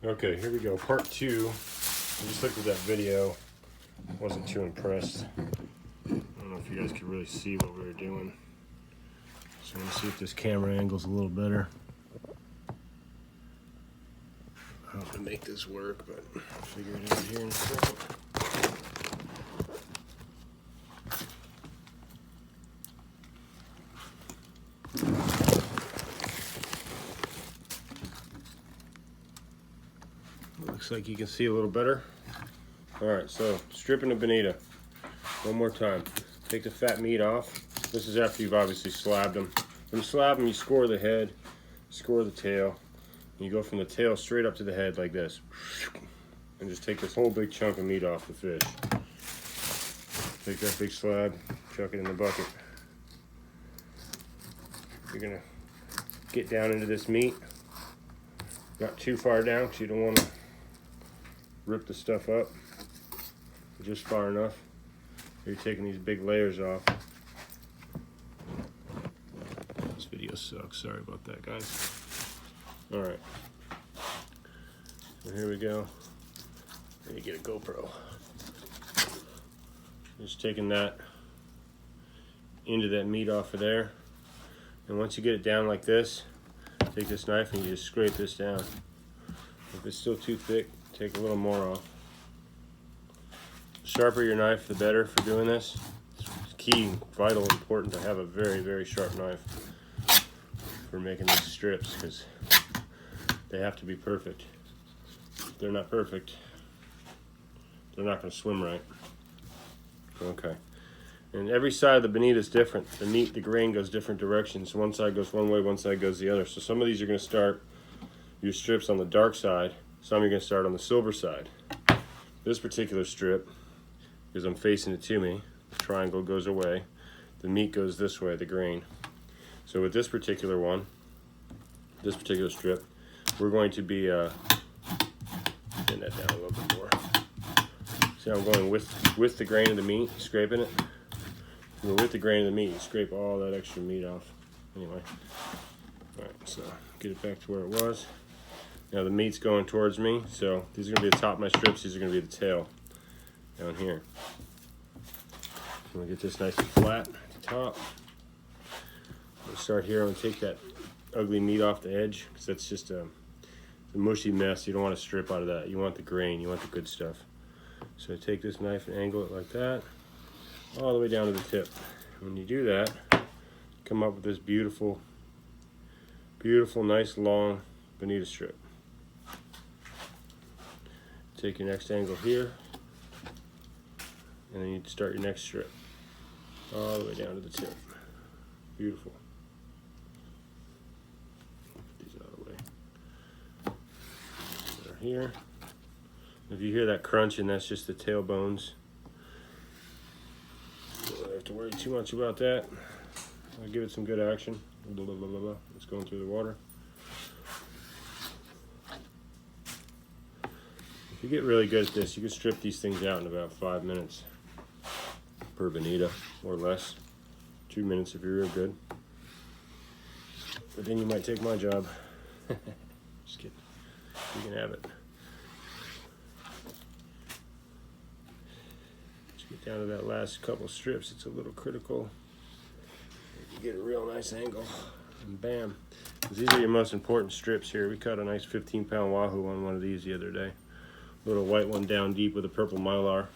Okay, here we go. Part 2. I just looked at that video. Wasn't too impressed. I don't know if you guys could really see what we were doing. So I'm going to see if this camera angle's a little better. I hope to make this work, but I'll figure it out here in a second. Looks like you can see a little better. Alright, so stripping the bonito. One more time. Take the fat meat off. This is after you've obviously slabbed them. When you slab them, you score the head, score the tail. And you go from the tail straight up to the head like this. And just take this whole big chunk of meat off the fish. Take that big slab, chuck it in the bucket. You're going to get down into this meat. Not too far down because you don't want to rip the stuff up. Just far enough. You're taking these big layers off. This video sucks. Sorry about that, guys. Alright. So here we go. I need to get a GoPro. Just taking that into that meat off of there. And once you get it down like this, take this knife and you just scrape this down. If it's still too thick, take a little more off. The sharper your knife, the better for doing this. It's key, vital, important to have a very, very sharp knife for making these strips because they have to be perfect. If they're not perfect, they're not going to swim right. Okay. And every side of the bonito is different. The meat, the grain goes different directions. One side goes one way, one side goes the other. So some of these are going to start your strips on the dark side. Some are going to start on the silver side. This particular strip, because I'm facing it to me, the triangle goes away. The meat goes this way, the grain. So with this particular one, this particular strip, we're going to be bend that down a little bit more. See how I'm going with the grain of the meat, scraping it? You're with the grain of the meat, you scrape all that extra meat off. Anyway, all right, so get it back to where it was. Now the meat's going towards me, so these are going to be the top of my strips. These are going to be the tail down here. I'm going to get this nice and flat at the top. I'm going to start here. I'm going to take that ugly meat off the edge because that's just a mushy mess. You don't want to strip out of that. You want the grain. You want the good stuff. So take this knife and angle it like that, all the way down to the tip. When you do that, come up with this beautiful, beautiful, nice long bonito strip. Take your next angle here, and then you start your next strip, all the way down to the tip. Beautiful. Put these out of the way. They're here. If you hear that crunching, that's just the tail bones. Don't have to worry too much about that. I'll give it some good action. Blah, blah, blah, blah, blah. It's going through the water. If you get really good at this, you can strip these things out in about 5 minutes per bonito or less. 2 minutes if you're real good. But then you might take my job. Just kidding. You can have it. Just get down to that last couple strips. It's a little critical. You get a real nice angle. And bam. These are your most important strips here. We caught a nice 15-pound wahoo on one of these the other day. Little white one down deep with a purple mylar.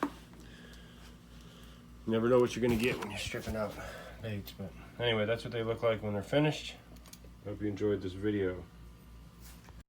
You never know what you're going to get when you're stripping out baits. But anyway, that's what they look like when they're finished. Hope you enjoyed this video.